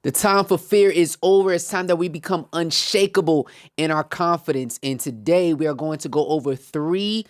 The time for fear is over. It's time that we become unshakable in our confidence. And today we are going to go over three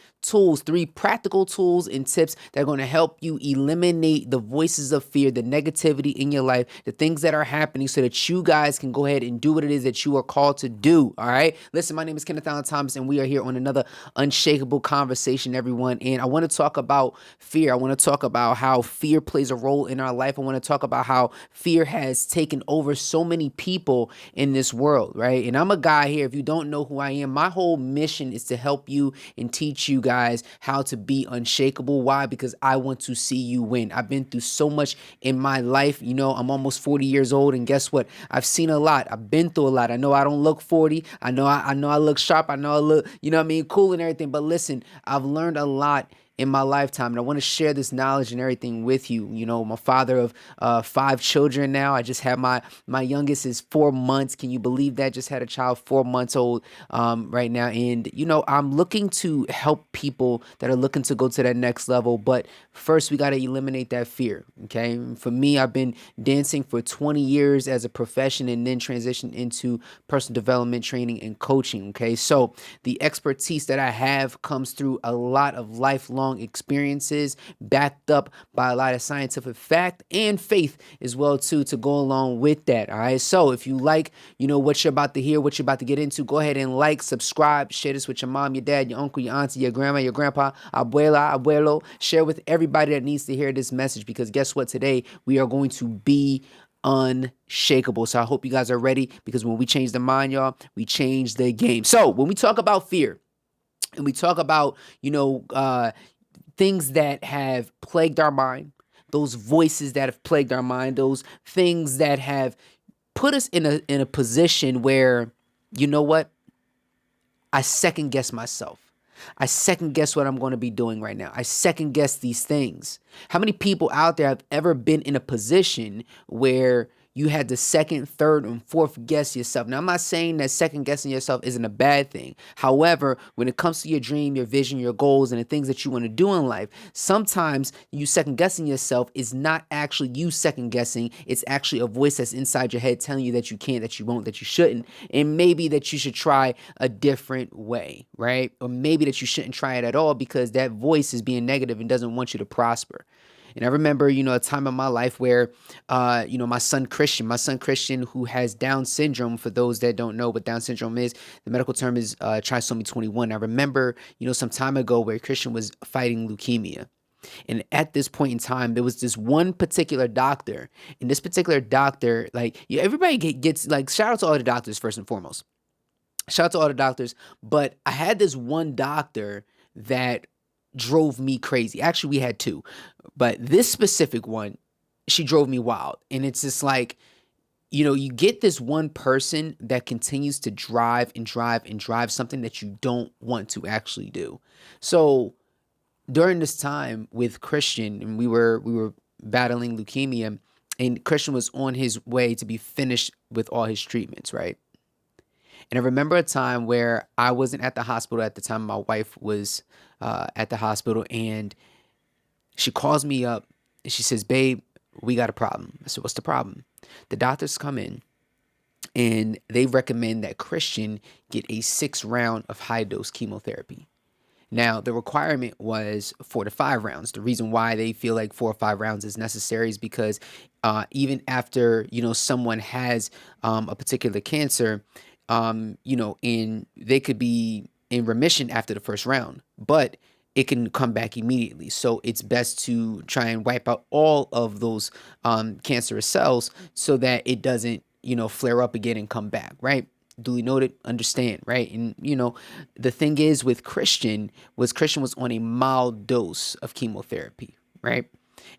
practical tools and tips that are going to help you eliminate the voices of fear, the negativity in your life, the things that are happening so that you guys can go ahead and do what it is that you are called to do. All right. Listen, my name is Kenneth Allen Thomas, and we are here on another Unshakable conversation, everyone. And I want to talk about fear. I want to talk about how fear plays a role in our life. I want to talk about how fear has taken over so many people in this world, right? And I'm a guy here. If you don't know who I am, my whole mission is to help you and teach you guys how to be unshakable. Why? Because I want to see you win. I've been through so much in my life. You know, I'm almost 40 years old, and guess what? I've seen a lot. I've been through a lot. I know I don't look 40. I know I look sharp. I know I look, cool and everything. But listen, I've learned a lot in my lifetime, and I want to share this knowledge and everything with you. You know, I'm a father of 5 children now. I just have my youngest is 4 months. Can you believe that? Just had a child 4 months old right now. And, I'm looking to help people that are looking to go to that next level. But first, we got to eliminate that fear. Okay. For me, I've been dancing for 20 years as a profession and then transitioned into personal development training and coaching. Okay. So the expertise that I have comes through a lot of lifelong experiences backed up by a lot of scientific fact and faith as well too to go along with that. All right. So if you like, what you're about to hear, what you're about to get into, go ahead and like, subscribe, share this with your mom, your dad, your uncle, your auntie, your grandma, your grandpa, abuela, abuelo. Share with everybody that needs to hear this message, because guess what? Today we are going to be unshakable. So I hope you guys are ready, because when we change the mind, y'all, we change the game. So when we talk about fear and we talk about, things that have plagued our mind, those voices that have plagued our mind, those things that have put us in a position where, I second guess myself. I second guess what I'm going to be doing right now. I second guess these things. How many people out there have ever been in a position where you had to second, third, and fourth guess yourself? Now, I'm not saying that second guessing yourself isn't a bad thing. However, when it comes to your dream, your vision, your goals, and the things that you want to do in life, sometimes you second guessing yourself is not actually you second guessing. It's actually a voice that's inside your head telling you that you can't, that you won't, that you shouldn't, and maybe that you should try a different way, right? Or maybe that you shouldn't try it at all because that voice is being negative and doesn't want you to prosper. And I remember, a time in my life where, my son Christian, who has Down syndrome. For those that don't know what Down syndrome is, the medical term is trisomy 21. I remember, some time ago where Christian was fighting leukemia. And at this point in time, there was this one particular doctor. And this particular doctor, everybody gets, shout out to all the doctors first and foremost. Shout out to all the doctors. But I had this one doctor that drove me crazy. Actually, we had 2, but this specific one, she drove me wild. And it's just like, you get this one person that continues to drive something that you don't want to actually do. So during this time with Christian, and we were battling leukemia, and Christian was on his way to be finished with all his treatments, right? And I remember a time where I wasn't at the hospital at the time. My wife was at the hospital, and she calls me up and she says, "Babe, we got a problem." I said, "What's the problem?" The doctors come in and they recommend that Christian get a 6 round of high dose chemotherapy. Now, the requirement was 4 to 5 rounds. The reason why they feel like 4 or 5 rounds is necessary is because even after, someone has a particular cancer, and they could be in remission after the first round, but it can come back immediately. So it's best to try and wipe out all of those cancerous cells so that it doesn't, flare up again and come back, right? Duly noted, understand, right? And, the thing is with Christian was on a mild dose of chemotherapy, right?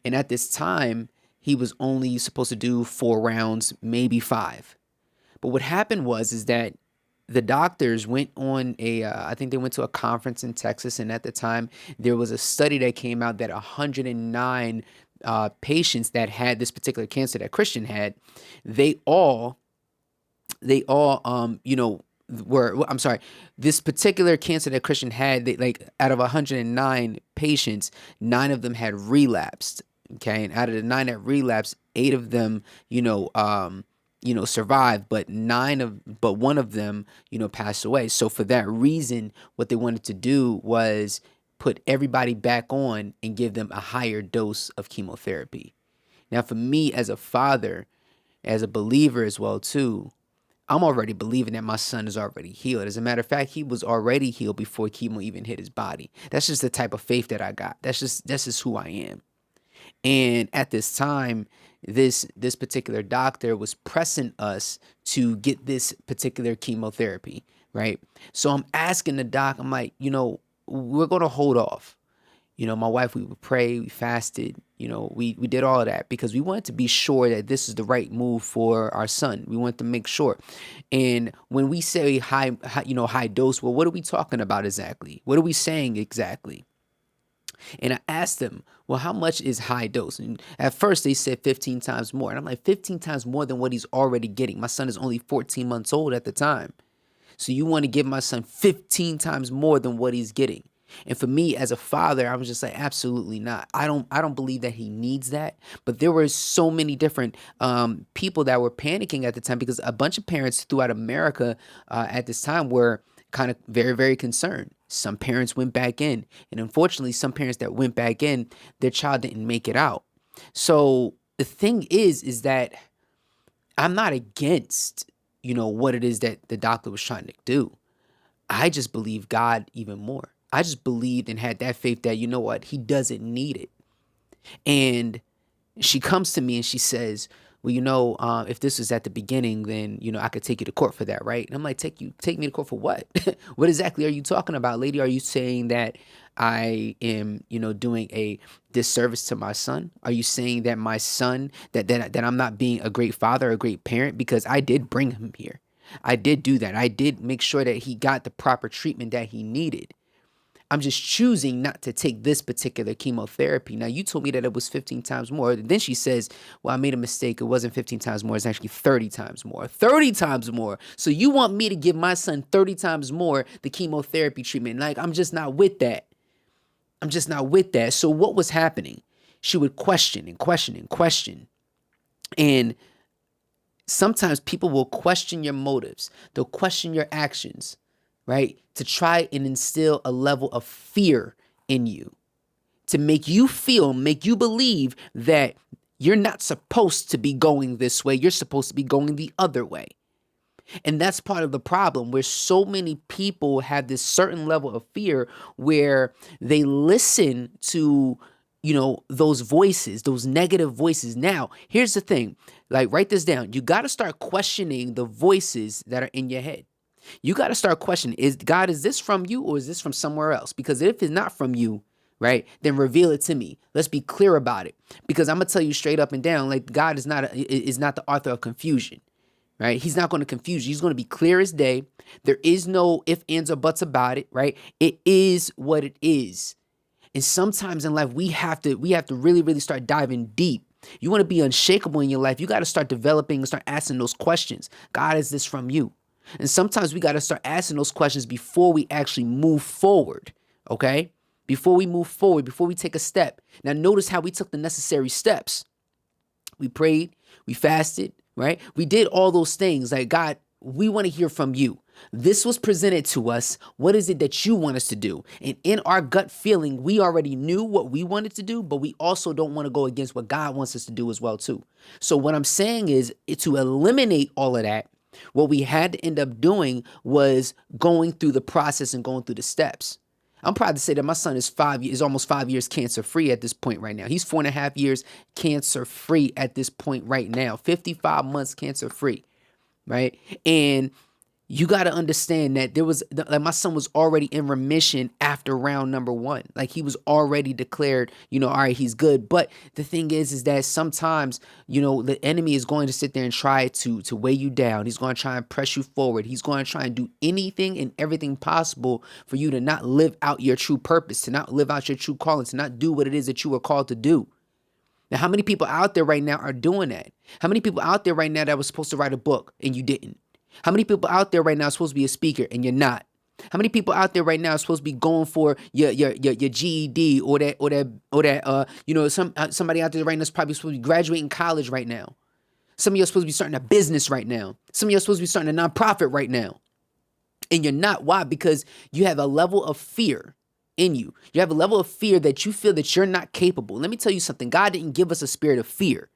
And at this time, he was only supposed to do 4 rounds, maybe 5. But what happened is that the doctors went on I think they went to a conference in Texas. And at the time, there was a study that came out that 109 patients that had this particular cancer that Christian had, they all, this particular cancer that Christian had, out of 109 patients, 9 of them had relapsed. Okay. And out of the 9 that relapsed, 8 of them, survived, but one of them, passed away. So for that reason, what they wanted to do was put everybody back on and give them a higher dose of chemotherapy. Now, for me as a father, as a believer as well too, I'm already believing that my son is already healed. As a matter of fact, he was already healed before chemo even hit his body. That's just the type of faith that I got. That's just who I am. And at this time, this particular doctor was pressing us to get this particular chemotherapy, right? So I'm asking the doc, I'm like, we're gonna hold off. My wife, we would pray, we fasted, we did all of that because we wanted to be sure that this is the right move for our son. We wanted to make sure. And when we say high dose, well, what are we talking about exactly? What are we saying exactly? And I asked them, well, how much is high dose? And at first they said 15 times more. And I'm like, 15 times more than what he's already getting. My son is only 14 months old at the time. So you want to give my son 15 times more than what he's getting. And for me as a father, I was just like, absolutely not. I don't believe that he needs that. But there were so many different people that were panicking at the time because a bunch of parents throughout America at this time were kind of very, very concerned. Some parents went back in. And unfortunately, some parents that went back in, their child didn't make it out. So the thing is that I'm not against, what it is that the doctor was trying to do. I just believe God even more. I just believed and had that faith that, he doesn't need it. And she comes to me and she says, well, if this was at the beginning, then, I could take you to court for that, right? And I'm like, take me to court for what? What exactly are you talking about, lady? Are you saying that I am, doing a disservice to my son? Are you saying that my son, that I'm not being a great father, a great parent? Because I did bring him here. I did do that. I did make sure that he got the proper treatment that he needed. I'm just choosing not to take this particular chemotherapy. Now, you told me that it was 15 times more. Then she says, well, I made a mistake. It wasn't 15 times more. It's actually 30 times more. 30 times more. So you want me to give my son 30 times more the chemotherapy treatment. Like, I'm just not with that. I'm just not with that. So what was happening? She would question and question and question. And sometimes people will question your motives. They'll question your actions, right? To try and instill a level of fear in you, to make you believe that you're not supposed to be going this way. You're supposed to be going the other way. And that's part of the problem, where so many people have this certain level of fear where they listen to, those voices, those negative voices. Now, here's the thing, like, write this down. You got to start questioning the voices that are in your head. You got to start questioning, is this from you or is this from somewhere else? Because if it's not from you, right, then reveal it to me. Let's be clear about it. Because I'm going to tell you straight up and down, like, God is not the author of confusion, right? He's not going to confuse you. He's going to be clear as day. There is no ifs, ands, or buts about it, right? It is what it is. And sometimes in life, we have to really, really start diving deep. You want to be unshakable in your life. You got to start developing and start asking those questions. God, is this from you? And sometimes we got to start asking those questions before we actually move forward, okay? Before we move forward, before we take a step. Now, notice how we took the necessary steps. We prayed, we fasted, right? We did all those things. Like, God, we want to hear from you. This was presented to us. What is it that you want us to do? And in our gut feeling, we already knew what we wanted to do, but we also don't want to go against what God wants us to do as well, too. So what I'm saying is, to eliminate all of that, what we had to end up doing was going through the process and going through the steps. I'm proud to say that my son is almost 5 years cancer free at this point right now. He's 4.5 years cancer free at this point right now. 55 months cancer free, right? And you got to understand that my son was already in remission after round number 1. Like, he was already declared, all right, he's good. But the thing is that sometimes, the enemy is going to sit there and try to weigh you down. He's going to try and press you forward. He's going to try and do anything and everything possible for you to not live out your true purpose, to not live out your true calling, to not do what it is that you were called to do. Now, how many people out there right now are doing that? How many people out there right now that was supposed to write a book and you didn't? How many people out there right now are supposed to be a speaker and you're not? How many people out there right now are supposed to be going for your GED somebody out there right now is probably supposed to be graduating college right now. Some of you are supposed to be starting a business right now. Some of you are supposed to be starting a nonprofit right now. And you're not. Why? Because you have a level of fear in you. You have a level of fear that you feel that you're not capable. Let me tell you something. God didn't give us a spirit of fear.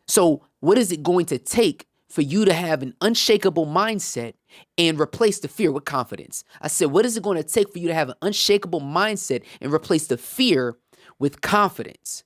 So what is it going to take for you to have an unshakable mindset and replace the fear with confidence? I said, what is it going to take for you to have an unshakable mindset and replace the fear with confidence?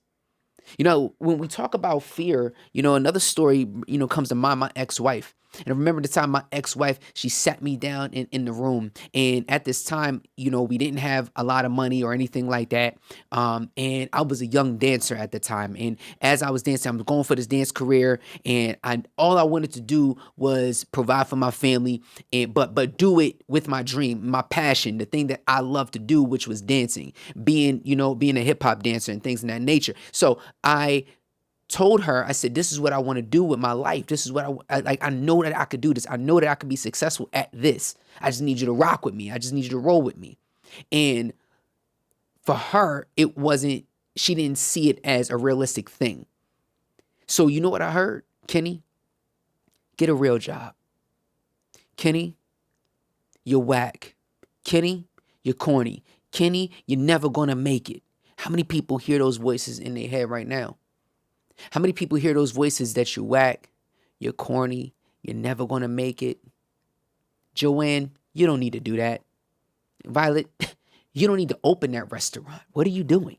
When we talk about fear, another story, comes to mind, my ex-wife. And I remember the time my ex-wife, she sat me down in the room. And at this time, we didn't have a lot of money or anything like that. And I was a young dancer at the time. And as I was dancing, I was going for this dance career. And all I wanted to do was provide for my family, but do it with my dream, my passion, the thing that I love to do, which was dancing, being a hip hop dancer and things of that nature. So I told her, I said, this is what I want to do with my life. This is what I know that I could do this. I know that I could be successful at this. I just need you to rock with me. I just need you to roll with me. And for her, she didn't see it as a realistic thing. So you know what I heard? Kenny, get a real job. Kenny, you're whack. Kenny, you're corny. Kenny, you're never going to make it. How many people hear those voices in their head right now? How many people hear those voices that you're whack, you're corny, you're never going to make it? Joanne, you don't need to do that. Violet, you don't need to open that restaurant. What are you doing?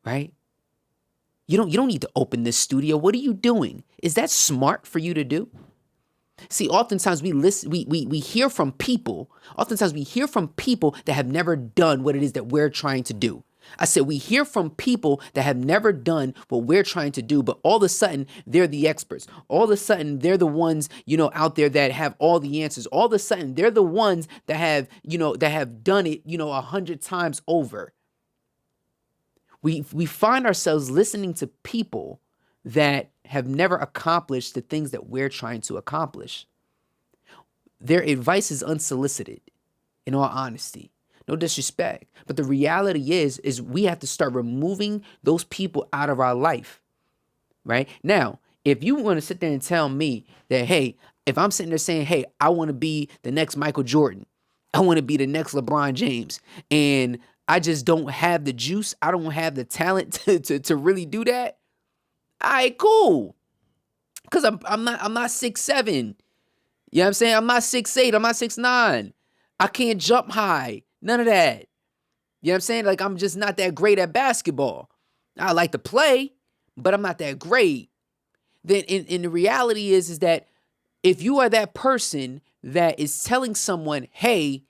Right? You don't need to open this studio. What are you doing? Is that smart for you to do? See, oftentimes we hear from people. Oftentimes we hear from people that have never done what it is that we're trying to do. I said, we hear from people that have never done what we're trying to do, but all of a sudden they're the experts. All of a sudden they're the ones, out there that have all the answers. All of a sudden they're the ones that have done it, 100 times over. We find ourselves listening to people that have never accomplished the things that we're trying to accomplish. Their advice is unsolicited, in all honesty. No disrespect. But the reality is we have to start removing those people out of our life, right? Now, if you want to sit there and tell me that, hey, if I'm sitting there saying, hey, I want to be the next Michael Jordan, I want to be the next LeBron James, and I just don't have the juice, I don't have the talent to really do that, all right, cool. Because I'm not 6'7". You know what I'm saying? I'm not 6'8", I'm not 6'9". I can't jump high. None of that. You know what I'm saying? Like, I'm just not that great at basketball. I like to play, but I'm not that great. Then in the reality is that if you are that person that is telling someone, hey,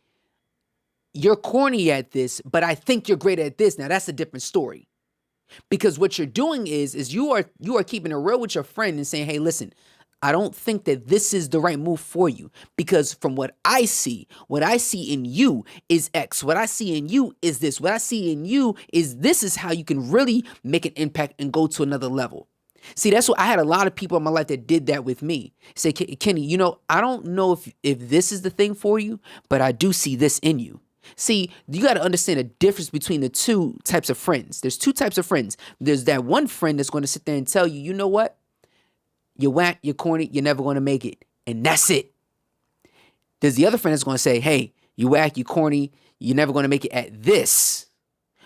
you're corny at this, but I think you're great at this, now that's a different story. Because what you're doing is you are keeping it real with your friend and saying, hey, listen, I don't think that this is the right move for you, because from what I see in you is X. What I see in you is this. What I see in you is this is how you can really make an impact and go to another level. See, that's what I had a lot of people in my life that did that with me. Say, Kenny, I don't know if this is the thing for you, but I do see this in you. See, you got to understand the difference between the two types of friends. There's two types of friends. There's that one friend that's going to sit there and tell you, you know what? You're whack, you're corny, you're never going to make it. And that's it. There's the other friend that's going to say, hey, you whack, you corny, you're never going to make it at this.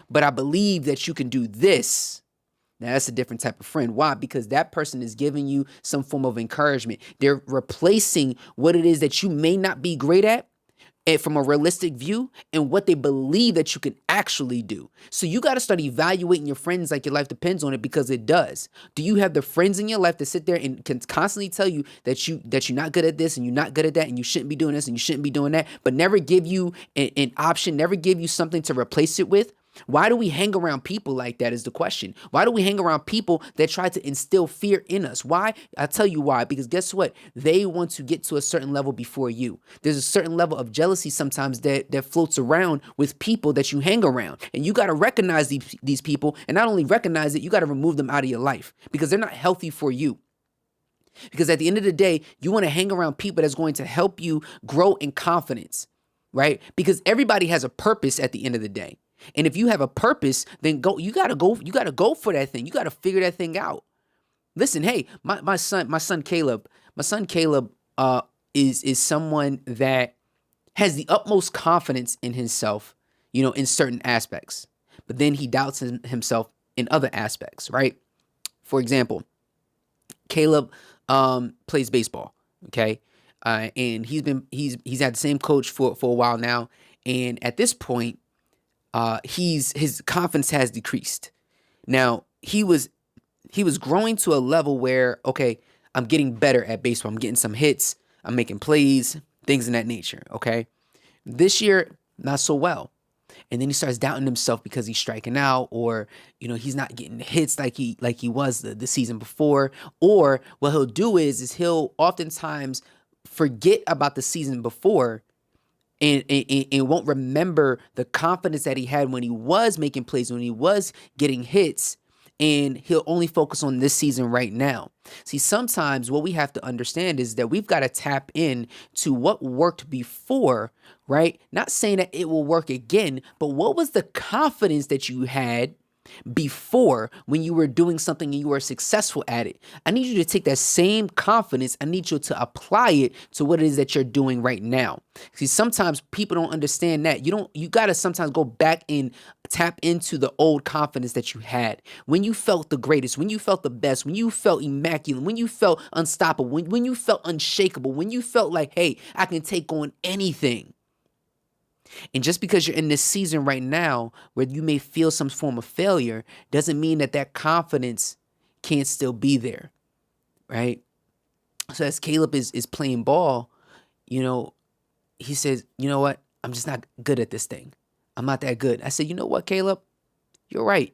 But I believe that you can do this. Now, that's a different type of friend. Why? Because that person is giving you some form of encouragement. They're replacing what it is that you may not be great at from a realistic view and what they believe that you can actually do. So you got to start evaluating your friends like your life depends on it, because it does. Do you have the friends in your life that sit there and can constantly tell you that you're not good at this and you're not good at that and you shouldn't be doing this and you shouldn't be doing that, but never give you an option, never give you something to replace it with? Why do we hang around people like that is the question. Why do we hang around people that try to instill fear in us? Why? I'll tell you why. Because guess what? They want to get to a certain level before you. There's a certain level of jealousy sometimes that floats around with people that you hang around. And you got to recognize these people, and not only recognize it, you got to remove them out of your life because they're not healthy for you. Because at the end of the day, you want to hang around people that's going to help you grow in confidence, right? Because everybody has a purpose at the end of the day. And if you have a purpose, then you gotta go for that thing. You gotta figure that thing out. Listen, hey, my son Caleb is someone that has the utmost confidence in himself, in certain aspects. But then he doubts himself in other aspects, right? For example, Caleb plays baseball, okay? And he's had the same coach for a while now. And at this point, his confidence has decreased. Now, he was growing to a level where, okay, I'm getting better at baseball. I'm getting some hits. I'm making plays, things in that nature. Okay. This year, not so well. And then he starts doubting himself because he's striking out, or he's not getting hits like he was the season before. Or what he'll do is he'll oftentimes forget about the season before and won't remember the confidence that he had when he was making plays, when he was getting hits, and he'll only focus on this season right now. See, sometimes what we have to understand is that we've got to tap in to what worked before, right? Not saying that it will work again, but what was the confidence that you had before when you were doing something and you were successful at it? I need you to take that same confidence. I need you to apply it to what it is that you're doing right now. See, sometimes people don't understand that. You got to sometimes go back and tap into the old confidence that you had when you felt the greatest, when you felt the best, when you felt immaculate, when you felt unstoppable, when you felt unshakable, when you felt like, hey, I can take on anything. And just because you're in this season right now where you may feel some form of failure doesn't mean that confidence can't still be there, right? So as Caleb is playing ball, he says, you know what? I'm just not good at this thing. I'm not that good. I said, you know what, Caleb? You're right.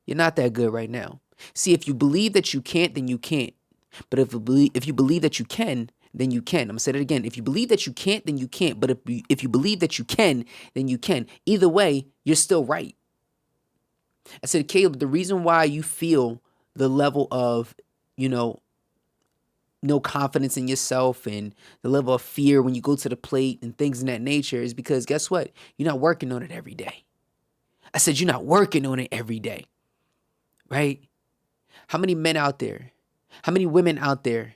You're not that good right now. See, if you believe that you can't, then you can't. But if you believe that you can, then you can. I'm going to say it again. If you believe that you can't, then you can't. But if you believe that you can, then you can. Either way, you're still right. I said, Caleb, the reason why you feel the level of, no confidence in yourself and the level of fear when you go to the plate and things in that nature is because guess what? You're not working on it every day. I said, you're not working on it every day, right? How many men out there? How many women out there?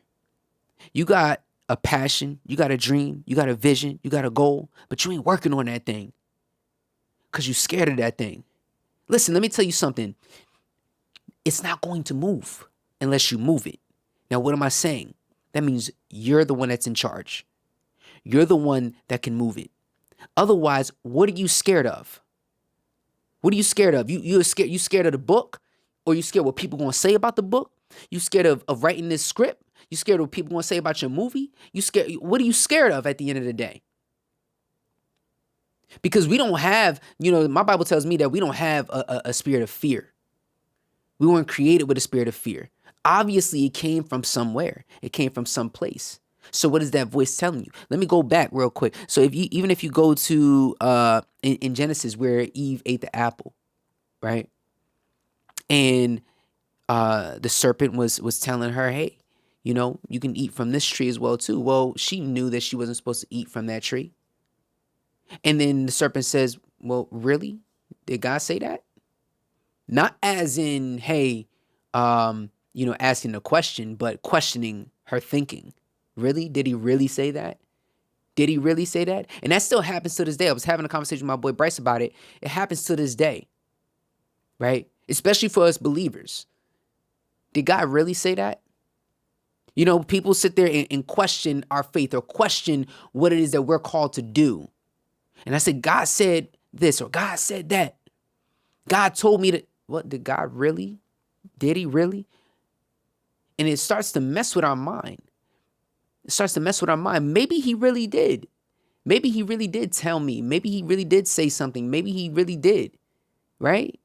You got a passion, you got a dream, you got a vision, you got a goal, but you ain't working on that thing because you're scared of that thing. Listen, let me tell you something. It's not going to move unless you move it. Now, what am I saying? That means you're the one that's in charge. You're the one that can move it. Otherwise, what are you scared of? What are you scared of? You scared of the book? Or you scared what people going to say about the book? You scared of writing this script? You scared of what people going to say about your movie? What are you scared of at the end of the day? Because we don't have, my Bible tells me that we don't have a spirit of fear. We weren't created with a spirit of fear. Obviously, it came from somewhere. It came from some place. So what is that voice telling you? Let me go back real quick. So even if you go to in Genesis where Eve ate the apple, right? And the serpent was telling her, hey, you can eat from this tree as well too. Well, she knew that she wasn't supposed to eat from that tree. And then the serpent says, well, really? Did God say that? Not as in, hey, asking a question, but questioning her thinking. Really? Did he really say that? Did he really say that? And that still happens to this day. I was having a conversation with my boy Bryce about it. It happens to this day, right? Especially for us believers. Did God really say that? People sit there and question our faith or question what it is that we're called to do. And I said, God said this or God said that. God told me that. What, did God really? Did he really? And it starts to mess with our mind. It starts to mess with our mind. Maybe he really did. Maybe he really did tell me. Maybe he really did say something. Maybe he really did. Right?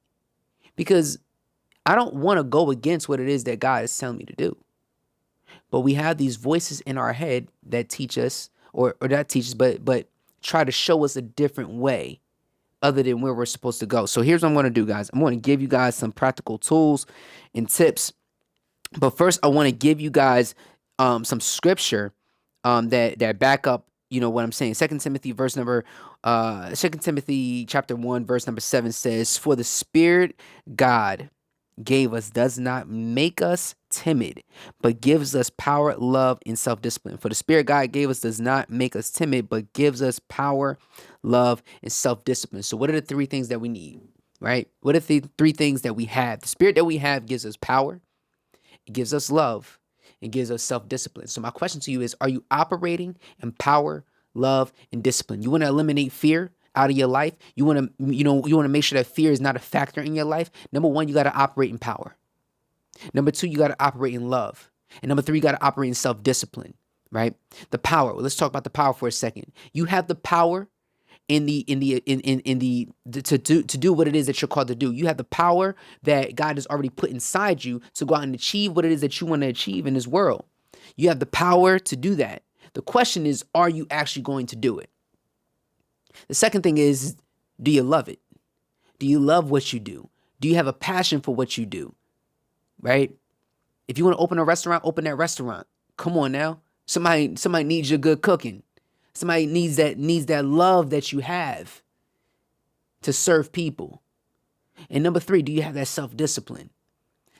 Because I don't want to go against what it is that God is telling me to do. But we have these voices in our head that teach us, or not teach us, but try to show us a different way other than where we're supposed to go. So here's what I'm going to do, guys. I'm going to give you guys some practical tools and tips. But first, I want to give you guys some scripture that back up, what I'm saying. 2 Timothy chapter 1, verse number 7 says, for the Spirit God gave us does not make us timid, but gives us power, love, and self-discipline. For the Spirit God gave us does not make us timid, but gives us power, love, and self-discipline. So what are the three things that we need, right? What are the three things that we have? The Spirit that we have gives us power, it gives us love, and gives us self-discipline. So my question to you is, are you operating in power, love, and discipline? You want to eliminate fear out of your life? You want to, you want to make sure that fear is not a factor in your life? Number one, you got to operate in power. Number two, you got to operate in love. And number three, you got to operate in self-discipline, right? The power. Well, let's talk about the power for a second. You have the power to do what it is that you're called to do. You have the power that God has already put inside you to go out and achieve what it is that you want to achieve in this world. You have the power to do that. The question is, are you actually going to do it? The second thing is, do you love it? Do you love what you do? Do you have a passion for what you do? Right? If you want to open a restaurant, open that restaurant. Come on now. Somebody needs your good cooking. Somebody needs that love that you have to serve people. And number three, do you have that self-discipline?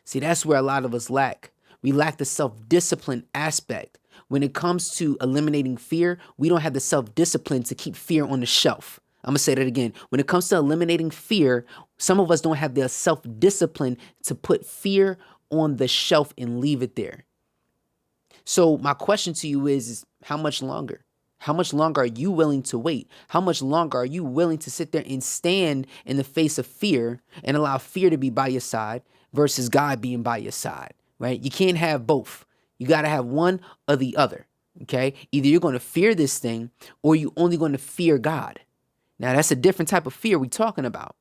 See, that's where a lot of us lack. We lack the self-discipline aspect. When it comes to eliminating fear, we don't have the self-discipline to keep fear on the shelf. I'm going to say that again. When it comes to eliminating fear, some of us don't have the self-discipline to put fear on the shelf and leave it there. So my question to you is how much longer? How much longer are you willing to wait? How much longer are you willing to sit there and stand in the face of fear and allow fear to be by your side versus God being by your side, right? You can't have both. You got to have one or the other, okay? Either you're going to fear this thing or you're only going to fear God. Now, that's a different type of fear we're talking about.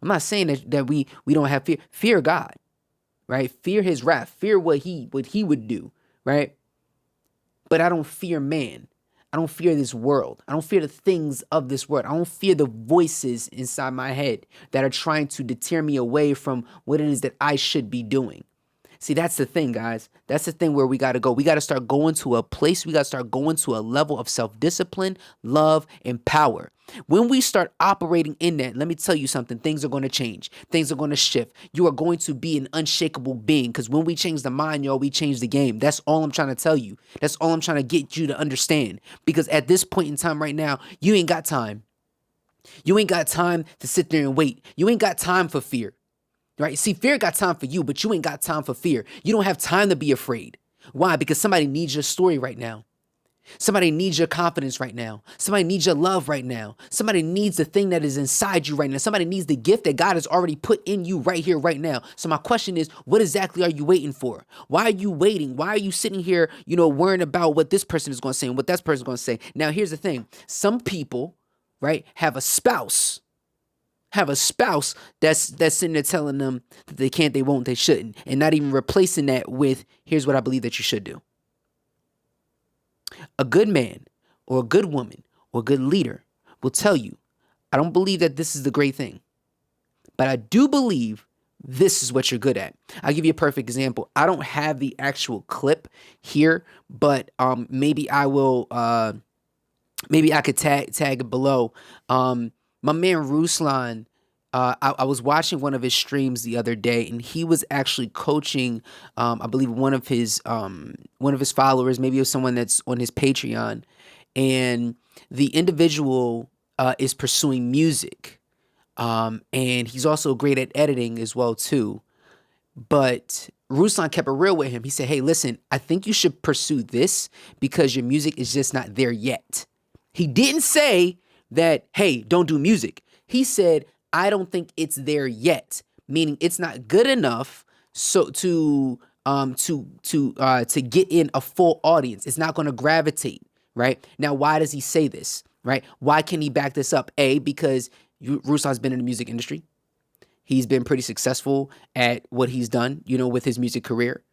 I'm not saying that we don't have fear. Fear God, right? Fear his wrath. Fear what he would do, right? But I don't fear man. I don't fear this world. I don't fear the things of this world. I don't fear the voices inside my head that are trying to deter me away from what it is that I should be doing. See, that's the thing, guys. That's the thing where we got to go. We got to start going to a place. We got to start going to a level of self-discipline, love, and power. When we start operating in that, let me tell you something. Things are going to change. Things are going to shift. You are going to be an unshakable being because when we change the mind, y'all, we change the game. That's all I'm trying to tell you. That's all I'm trying to get you to understand. Because at this point in time right now, you ain't got time. You ain't got time to sit there and wait. You ain't got time for fear. Right? See, fear got time for you, but you ain't got time for fear. You don't have time to be afraid. Why? Because somebody needs your story right now. Somebody needs your confidence right now. Somebody needs your love right now. Somebody needs the thing that is inside you right now. Somebody needs the gift that God has already put in you right here, right now. So my question is, what exactly are you waiting for? Why are you waiting? Why are you sitting here, worrying about what this person is going to say and what that person is going to say? Now, here's the thing. Some people, right, have a spouse that's sitting there telling them that they can't, they won't, they shouldn't, and not even replacing that with, here's what I believe that you should do. A good man or a good woman or a good leader will tell you, I don't believe that this is the great thing, but I do believe this is what you're good at. I'll give you a perfect example. I don't have the actual clip here, but maybe I will, maybe I could tag it below. My man Ruslan, I was watching one of his streams the other day, and he was actually coaching, I believe one of his followers, maybe it was someone that's on his Patreon, and the individual is pursuing music, and he's also great at editing as well too. But Ruslan kept it real with him. He said, "Hey, listen, I think you should pursue this because your music is just not there yet." He didn't say that, hey, don't do music. He said, I don't think it's there yet, meaning it's not good enough so to get in a full audience. It's not going to gravitate, right? Now, why does he say this, right? Why can he back this up? A, because Ruslan's been in the music industry. He's been pretty successful at what he's done, with his music career,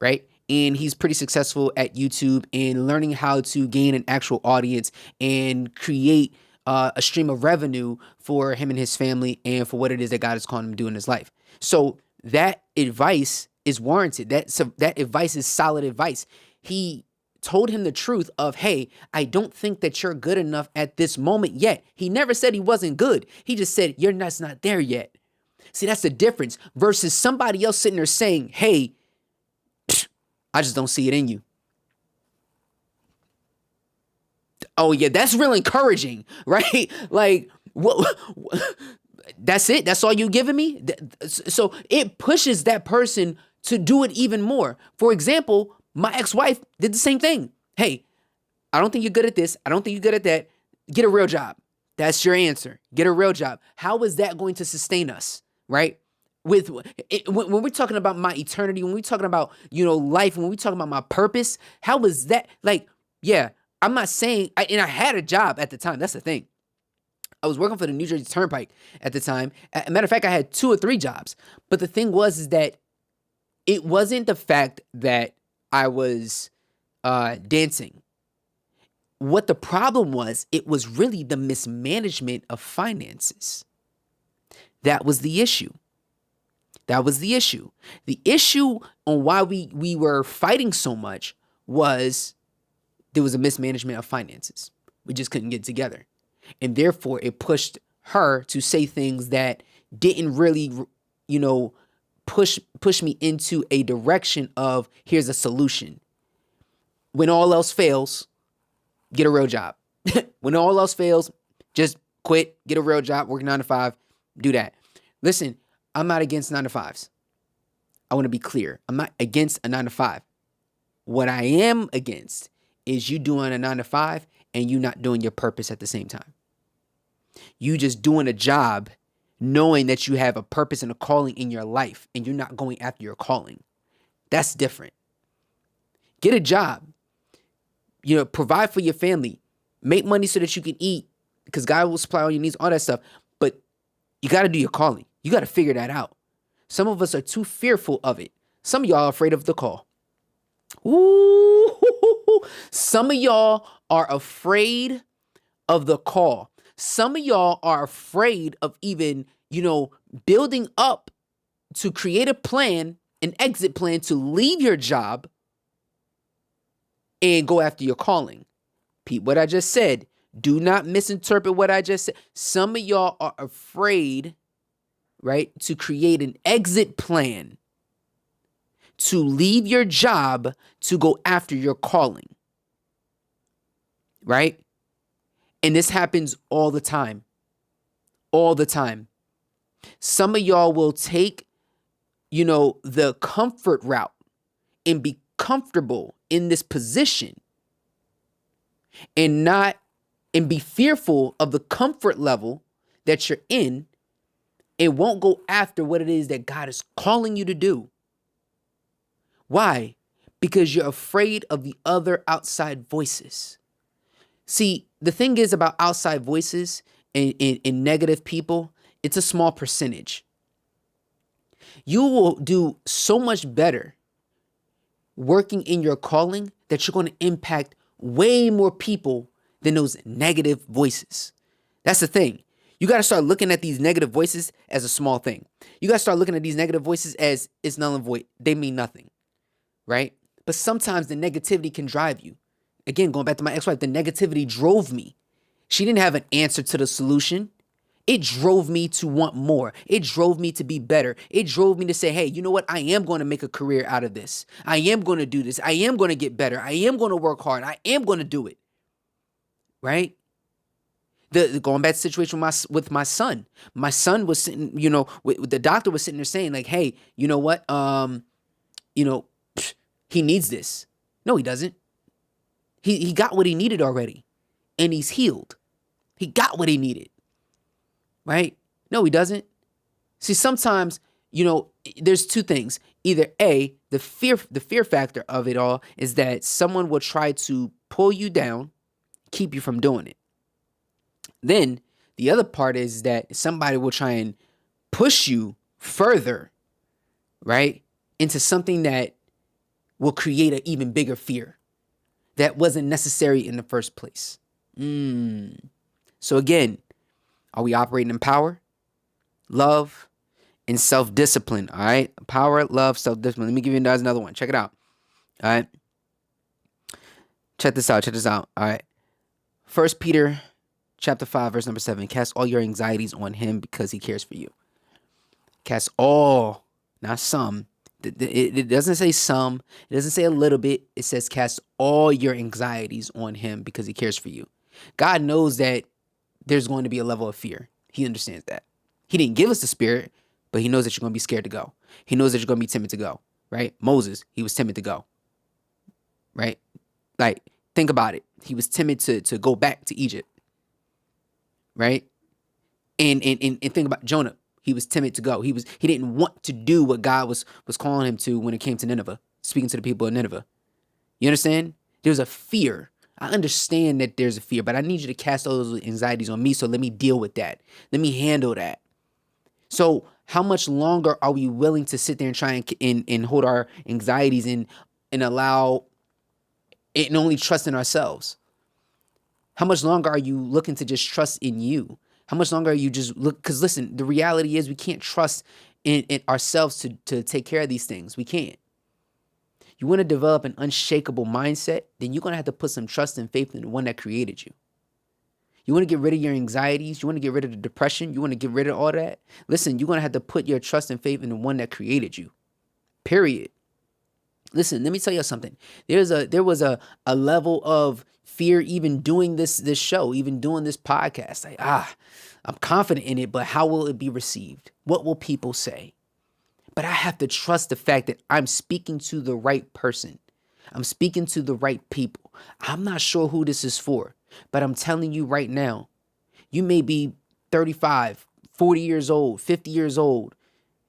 right? And he's pretty successful at YouTube and learning how to gain an actual audience and create a stream of revenue for him and his family and for what it is that God is calling him to do in his life. So that advice is warranted. That advice is solid advice. He told him the truth of, hey, I don't think that you're good enough at this moment yet. He never said he wasn't good. He just said, you're not there yet. See, that's the difference versus somebody else sitting there saying, hey, I just don't see it in you. Oh, yeah, that's real encouraging, right? Like, what? That's it? That's all you giving me? So it pushes that person to do it even more. For example, my ex-wife did the same thing. Hey, I don't think you're good at this. I don't think you're good at that. Get a real job. That's your answer. Get a real job. How is that going to sustain us, right? When we're talking about my eternity, when we're talking about, life, when we're talking about my purpose, how is that? Like, yeah, I'm not saying, and I had a job at the time. That's the thing. I was working for the New Jersey Turnpike at the time. As a matter of fact, I had 2 or 3 jobs. But the thing is that it wasn't the fact that I was dancing. What the problem was, it was really the mismanagement of finances. That was the issue. That was the issue. The issue on why we were fighting so much was there was a mismanagement of finances. We just couldn't get together. And therefore, it pushed her to say things that didn't really, push me into a direction of here's a solution. When all else fails, get a real job. When all else fails, just quit, get a real job, work 9 to 5, do that. Listen, I'm not against 9 to 5s. I want to be clear. I'm not against a 9 to 5. What I am against is you doing a 9 to 5 and you not doing your purpose at the same time. You just doing a job knowing that you have a purpose and a calling in your life and you're not going after your calling. That's different. Get a job. Provide for your family. Make money so that you can eat because God will supply all your needs, all that stuff. But you got to do your calling. You got to figure that out. Some of us are too fearful of it. Some of y'all are afraid of the call. Ooh, some of y'all are afraid of the call. Some of y'all are afraid of even, building up to create a plan, an exit plan to leave your job and go after your calling. Repeat what I just said. Do not misinterpret what I just said. Some of y'all are afraid, right, to create an exit plan to leave your job to go after your calling, right? And this happens all the time. All the time. Some of y'all will take, the comfort route and be comfortable in this position and be fearful of the comfort level that you're in and won't go after what it is that God is calling you to do. Why? Because you're afraid of the other outside voices. See, the thing is about outside voices and negative people, it's a small percentage. You will do so much better working in your calling that you're going to impact way more people than those negative voices. That's the thing. You got to start looking at these negative voices as a small thing. You got to start looking at these negative voices as it's null and void. They mean nothing, right? But sometimes the negativity can drive you. Again, going back to my ex-wife, the negativity drove me. She didn't have an answer to the solution. It drove me to want more. It drove me to be better. It drove me to say, hey, you know what? I am going to make a career out of this. I am going to do this. I am going to get better. I am going to work hard. I am going to do it. Right? Going back to the situation with my son. My son was sitting, the doctor was sitting there saying like, hey, you know what? He needs this. No, he doesn't. He got what he needed already. And he's healed. He got what he needed. Right? No, he doesn't. See, sometimes, there's 2 things. Either A, the fear factor of it all is that someone will try to pull you down, keep you from doing it. Then the other part is that somebody will try and push you further, right, into something that will create an even bigger fear that wasn't necessary in the first place. So again, are we operating in power, love, and self-discipline? All right. Power, love, self-discipline. Let me give you guys another one. Check it out. All right. Check this out. All right. 1 Peter chapter 5, verse number 7. Cast all your anxieties on him because he cares for you. Cast all, not some. It doesn't say some. It doesn't say a little bit. It says cast all your anxieties on him because he cares for you. God knows that there's going to be a level of fear. He understands that. He didn't give us the spirit, but he knows that you're going to be scared to go. He knows that you're going to be timid to go, right? Moses, he was timid to go, right? Like, think about it. He was timid to go back to Egypt, right? And think about Jonah. He was timid to go. He didn't want to do what God was calling him to when it came to Nineveh, speaking to the people of Nineveh. You understand? There's a fear. I understand that there's a fear, but I need you to cast all those anxieties on me, so let me deal with that. Let me handle that. So how much longer are we willing to sit there and try and hold our anxieties and allow it and only trust in ourselves? How much longer are you looking to just trust in you? How much longer are you just because listen, the reality is we can't trust in ourselves to take care of these things. We can't. You want to develop an unshakable mindset, then you're going to have to put some trust and faith in the one that created you. You want to get rid of your anxieties? You want to get rid of the depression? You want to get rid of all that? Listen, you're going to have to put your trust and faith in the one that created you. Period. Listen, let me tell you something. There was a level of fear even doing this show, even doing this podcast. Like, I'm confident in it, but how will it be received? What will people say? But I have to trust the fact that I'm speaking to the right person. I'm speaking to the right people. I'm not sure who this is for, but I'm telling you right now, you may be 35, 40 years old, 50 years old,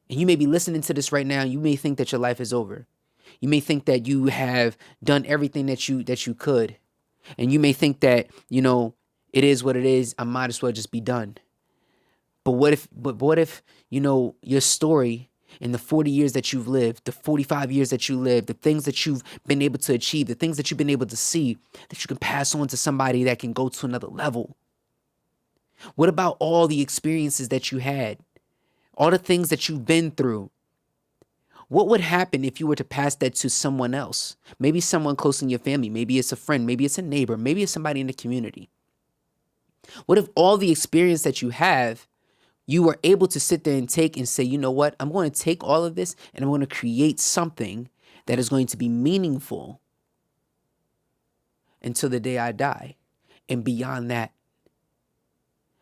and you may be listening to this right now. You may think that your life is over. You may think that you have done everything that you could. And you may think that, it is what it is. I might as well just be done. But what if, your story in the 40 years that you've lived, the 45 years that you lived, the things that you've been able to achieve, the things that you've been able to see, that you can pass on to somebody that can go to another level? What about all the experiences that you had? All the things that you've been through? What would happen if you were to pass that to someone else? Maybe someone close in your family. Maybe it's a friend. Maybe it's a neighbor. Maybe it's somebody in the community. What if all the experience that you have, you were able to sit there and take and say, you know what? I'm going to take all of this and I'm going to create something that is going to be meaningful until the day I die. And beyond that,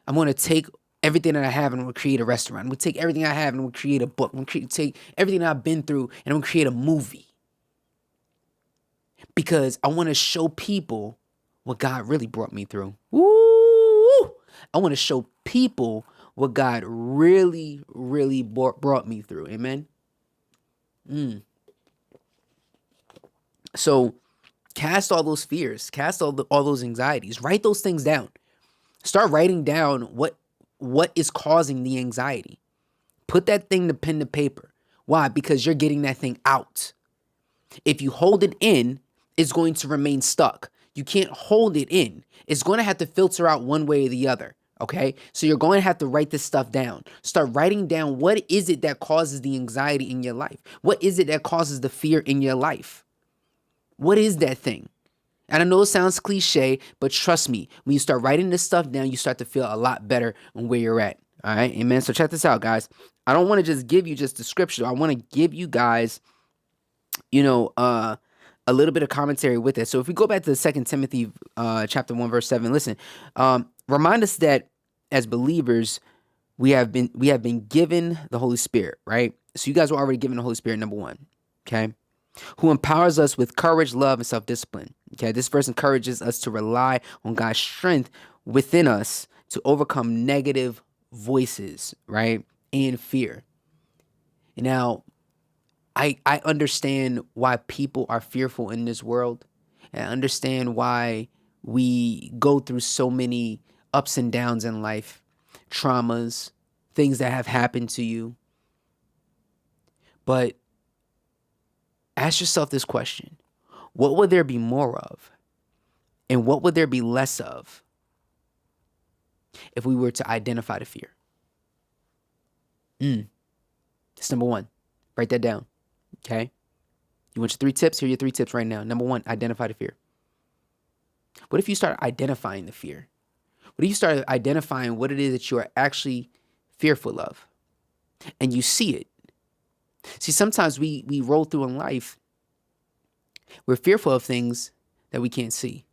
I'm going to take everything that I have and I'm going to create a restaurant. I'm going to take everything I have and I'm going to create a book. I'm going to take everything that I've been through and I'm going to create a movie. Because I want to show people what God really brought me through. Woo! I want to show people what God really, really brought me through. Amen? So cast all those fears. Cast all those anxieties. Write those things down. Start writing down what is causing the anxiety. Put that thing to pen to paper. Why? Because you're getting that thing out. If you hold it in, it's going to remain stuck. You can't hold it in. It's going to have to filter out one way or the other. Okay? So you're going to have to write this stuff down. Start writing down what is it that causes the anxiety in your life? What is it that causes the fear in your life? What is that thing? And I know it sounds cliche, but trust me, when you start writing this stuff down, you start to feel a lot better on where you're at. All right? Amen. So check this out, guys. I don't want to just give you just the scripture. I want to give you guys, a little bit of commentary with it. So if we go back to the 2 Timothy chapter 1, verse 7, listen, remind us that as believers, we have been given the Holy Spirit, right? So you guys were already given the Holy Spirit, number one, okay? Who empowers us with courage, love, and self-discipline. Okay, this verse encourages us to rely on God's strength within us to overcome negative voices, right, and fear. Now, I understand why people are fearful in this world. And I understand why we go through so many ups and downs in life, traumas, things that have happened to you. But ask yourself this question. What would there be more of? And what would there be less of if we were to identify the fear? That's number one. Write that down. Okay? You want your 3 tips? Here are your 3 tips right now. Number 1, identify the fear. What if you start identifying the fear? What if you start identifying what it is that you are actually fearful of? and you see it. See, sometimes we roll through in life. We're fearful of things that we can't see.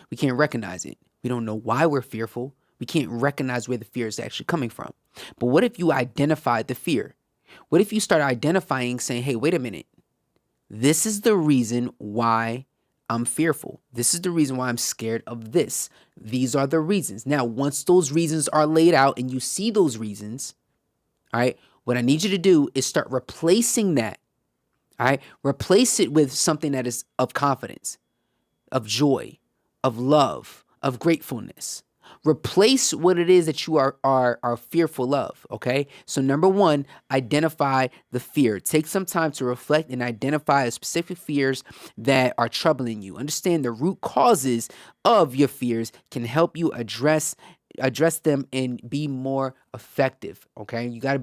We can't recognize it. We don't know why we're fearful. We can't recognize where the fear is actually coming from. But what if you identified the fear? What if you start identifying, saying, hey, wait a minute. This is the reason why I'm fearful. This is the reason why I'm scared of this. These are the reasons. Now, once those reasons are laid out and you see those reasons, all right, what I need you to do is start replacing that. All right, replace it with something that is of confidence, of joy, of love, of gratefulness. Replace what it is that you are fearful of, okay? So number one, identify the fear. Take some time to reflect and identify the specific fears that are troubling you. Understand the root causes of your fears can help you address them and be more effective, okay? You're going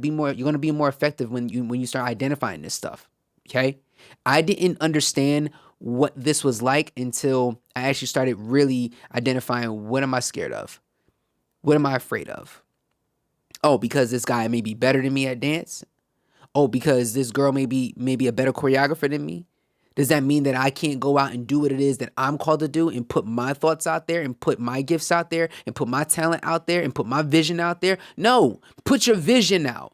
to be more effective when you start identifying this stuff, okay? I didn't understand what this was like until I actually started really identifying, what am I scared of? What am I afraid of? Oh, because this guy may be better than me at dance? Oh, because this girl may be a better choreographer than me? Does that mean that I can't go out and do what it is that I'm called to do and put my thoughts out there and put my gifts out there and put my talent out there and put my vision out there? No, put your vision out.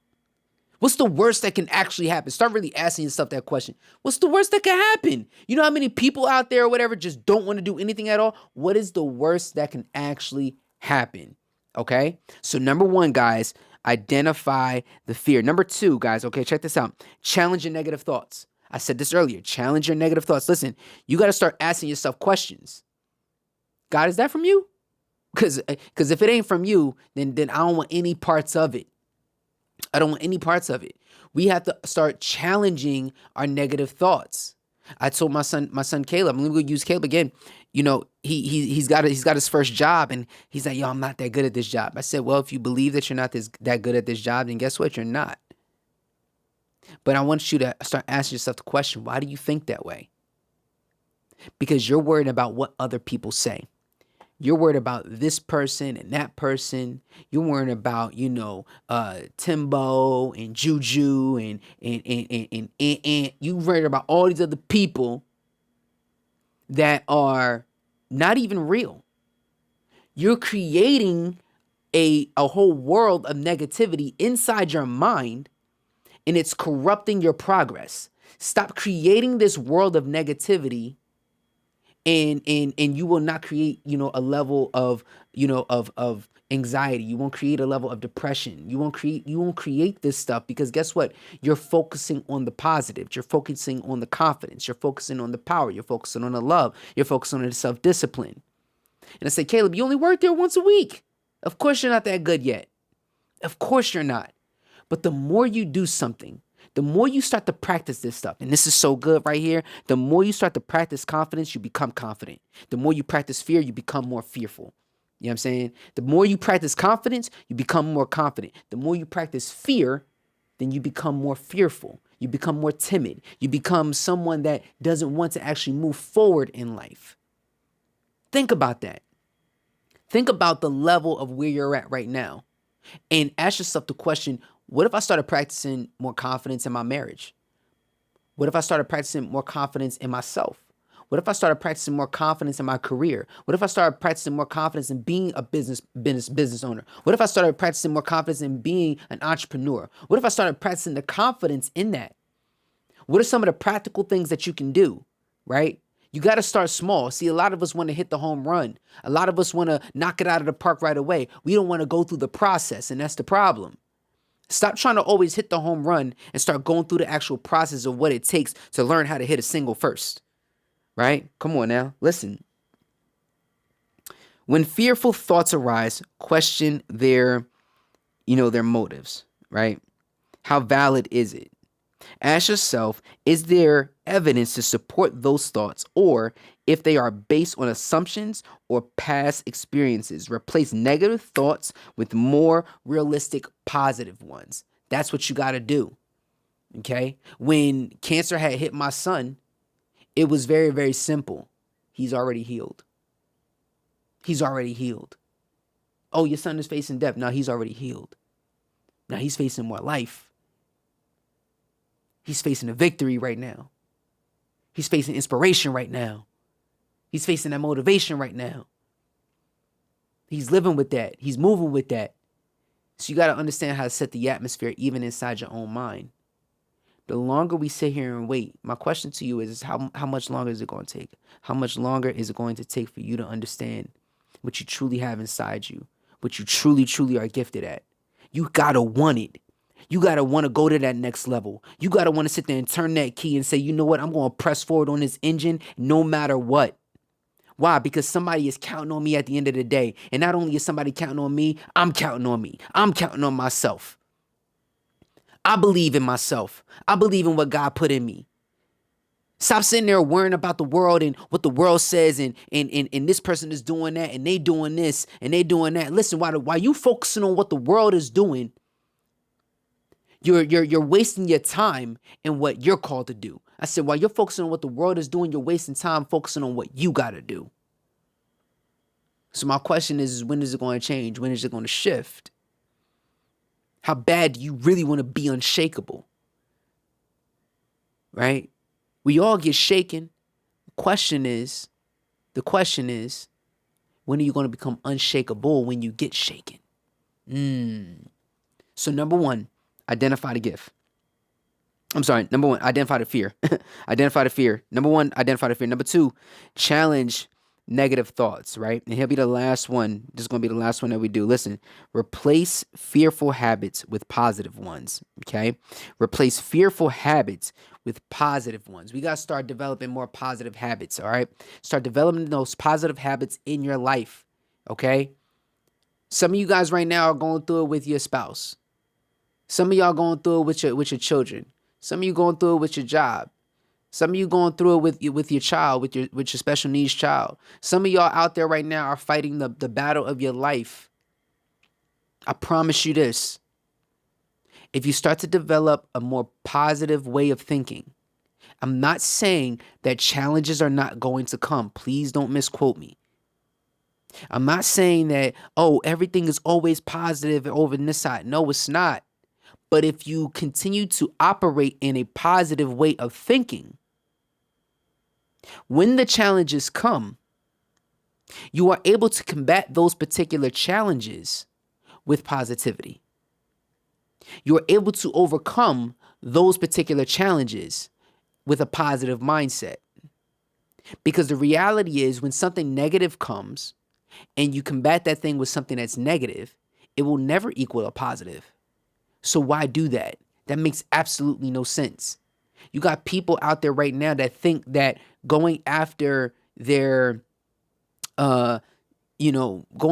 What's the worst that can actually happen? Start really asking yourself that question. What's the worst that can happen? You know how many people out there or whatever just don't want to do anything at all? What is the worst that can actually happen? Okay? So number one, guys, identify the fear. Number two, guys, okay, check this out. Challenge your negative thoughts. I said this earlier. Challenge your negative thoughts. Listen, you got to start asking yourself questions. God, is that from you? Because if it ain't from you, then I don't want any parts of it. I don't want any parts of it. We have to start challenging our negative thoughts. I told my son Caleb, I'm going to use Caleb again. You know, he's got his first job, and he's like, yo, I'm not that good at this job. I said, well, if you believe that you're not that good at this job, then guess what? You're not. But I want you to start asking yourself the question, why do you think that way? Because you're worried about what other people say. You're worried about this person and that person. You're worried about, Timbo and Juju and you're worried about all these other people that are not even real. You're creating a whole world of negativity inside your mind, and it's corrupting your progress. Stop creating this world of negativity, and you will not create, a level of, of anxiety. You won't create a level of depression. You won't create this stuff, because guess what? You're focusing on the positive. You're focusing on the confidence. You're focusing on the power. You're focusing on the love. You're focusing on the self-discipline. And I say, Caleb, you only work there once a week. Of course you're not that good yet. Of course you're not. But the more you do something, the more you start to practice this stuff, and this is so good right here, the more you start to practice confidence, you become confident. The more you practice fear, you become more fearful. You know what I'm saying? The more you practice confidence, you become more confident. The more you practice fear, then you become more fearful. You become more timid. You become someone that doesn't want to actually move forward in life. Think about that. Think about the level of where you're at right now, and ask yourself the question, what if I started practicing more confidence in my marriage? What if I started practicing more confidence in myself? What if I started practicing more confidence in my career? What if I started practicing more confidence in being a business owner? What if I started practicing more confidence in being an entrepreneur? What if I started practicing the confidence in that? What are some of the practical things that you can do, right? You got to start small. See, a lot of us want to hit the home run. A lot of us want to knock it out of the park right away. We don't want to go through the process, and that's the problem. Stop trying to always hit the home run and start going through the actual process of what it takes to learn how to hit a single first, right? Come on now, listen. When fearful thoughts arise, question their motives, right? How valid is it? Ask yourself, is there evidence to support those thoughts, or if they are based on assumptions or past experiences? Replace negative thoughts with more realistic, positive ones. That's what you got to do, okay? When cancer had hit my son, it was very, very simple. He's already healed. He's already healed. Oh, your son is facing death. No, he's already healed. Now he's facing more life. He's facing a victory right now. He's facing inspiration right now. He's facing that motivation right now. He's living with that. He's moving with that. So you got to understand how to set the atmosphere even inside your own mind. The longer we sit here and wait, my question to you is how much longer is it going to take? How much longer is it going to take for you to understand what you truly have inside you, what you truly, truly are gifted at? You got to want it. You got to want to go to that next level. You got to want to sit there and turn that key and say, you know what? I'm going to press forward on this engine no matter what. Why? Because somebody is counting on me at the end of the day. And not only is somebody counting on me, I'm counting on me. I'm counting on myself. I believe in myself. I believe in what God put in me. Stop sitting there worrying about the world and what the world says and this person is doing that and they doing this and they doing that. Listen, while you focusing on what the world is doing, you're wasting your time in what you're called to do. I said, while you're focusing on what the world is doing, you're wasting time focusing on what you got to do. So my question is when is it going to change? When is it going to shift? How bad do you really want to be unshakable? Right? We all get shaken. The question is, when are you going to become unshakable when you get shaken? So number one, identify the gift. Number one, identify the fear. Identify the fear. Number one, identify the fear. Number two, challenge negative thoughts, right? And here'll be the last one. This is going to be the last one that we do. Listen, replace fearful habits with positive ones, okay? Replace fearful habits with positive ones. We got to start developing more positive habits, all right? Start developing those positive habits in your life, okay? Some of you guys right now are going through it with your spouse. Some of y'all going through it with your children. Some of you going through it with your job. Some of you going through it with your child, with your special needs child. Some of y'all out there right now are fighting the battle of your life. I promise you this. If you start to develop a more positive way of thinking, I'm not saying that challenges are not going to come. Please don't misquote me. I'm not saying that, everything is always positive over on this side. No, it's not. But if you continue to operate in a positive way of thinking, when the challenges come, you are able to combat those particular challenges with positivity. You are able to overcome those particular challenges with a positive mindset. Because the reality is when something negative comes and you combat that thing with something that's negative, it will never equal a positive. So why do that? That makes absolutely no sense. You got people out there right now that think that going after their, going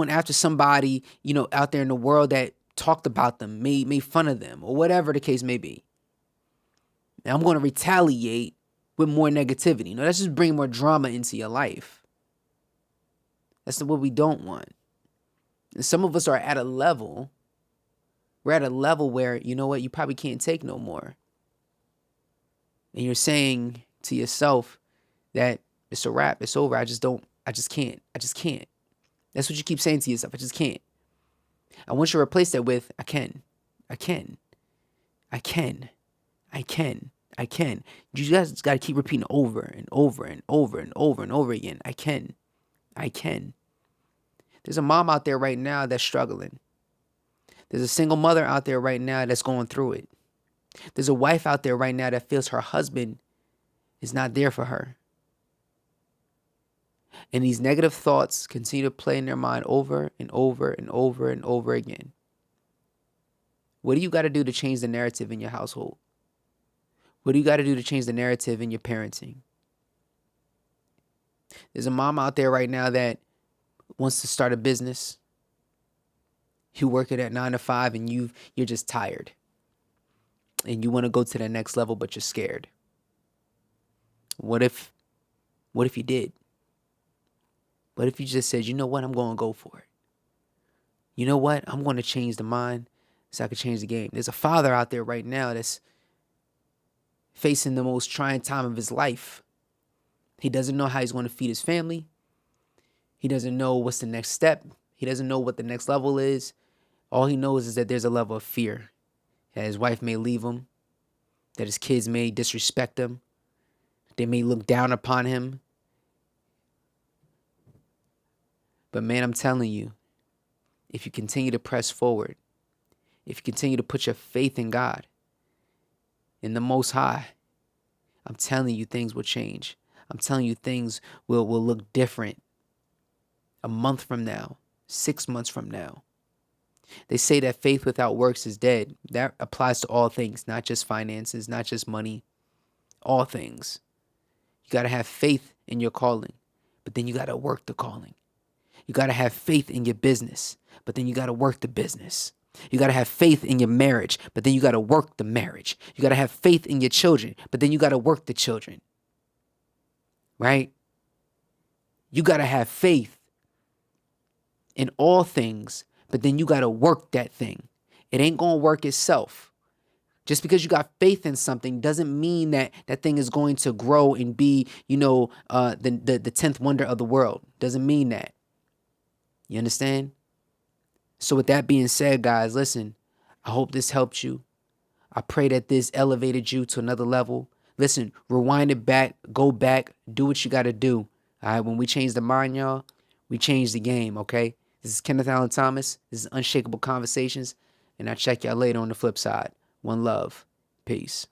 after somebody, out there in the world that talked about them, made fun of them, or whatever the case may be. Now I'm going to retaliate with more negativity. No, that's just bring more drama into your life. That's what we don't want. And some of us are at a level. We're at a level where, you know what, you probably can't take no more. And you're saying to yourself that it's a wrap, it's over. I just can't. That's what you keep saying to yourself. I just can't. I want you to replace that with, I can. You guys just got to keep repeating over and over and over and over and over again. I can. There's a mom out there right now that's struggling. There's a single mother out there right now that's going through it. There's a wife out there right now that feels her husband is not there for her. And these negative thoughts continue to play in their mind over and over and over and over again. What do you got to do to change the narrative in your household? What do you got to do to change the narrative in your parenting? There's a mom out there right now that wants to start a business. You work it at 9 to 5 and you're just tired. And you want to go to the next level, but you're scared. What if you did? What if you just said, you know what, I'm going to go for it. You know what, I'm going to change the mind so I can change the game. There's a father out there right now that's facing the most trying time of his life. He doesn't know how he's going to feed his family. He doesn't know what's the next step. He doesn't know what the next level is. All he knows is that there's a level of fear. that his wife may leave him, that his kids may disrespect him, they may look down upon him. But man, I'm telling you, if you continue to press forward, if you continue to put your faith in God, in the Most High, I'm telling you things will change. I'm telling you things will look different a month from now, 6 months from now. They say that faith without works is dead. That applies to all things, not just finances, not just money, all things. You got to have faith in your calling, but then you got to work the calling. You got to have faith in your business, but then you got to work the business. You got to have faith in your marriage, but then you got to work the marriage. You got to have faith in your children, but then you got to work the children. Right? You got to have faith in all things, but then you got to work that thing. It ain't going to work itself. Just because you got faith in something doesn't mean that that thing is going to grow and be, the 10th wonder of the world. Doesn't mean that. You understand? So with that being said, guys, listen, I hope this helped you. I pray that this elevated you to another level. Listen, rewind it back, go back, do what you got to do. All right, when we change the mind, y'all, we change the game, okay? This is Kenneth Allen Thomas. This is Unshakable Conversations, and I'll check y'all later on the flip side. One love. Peace.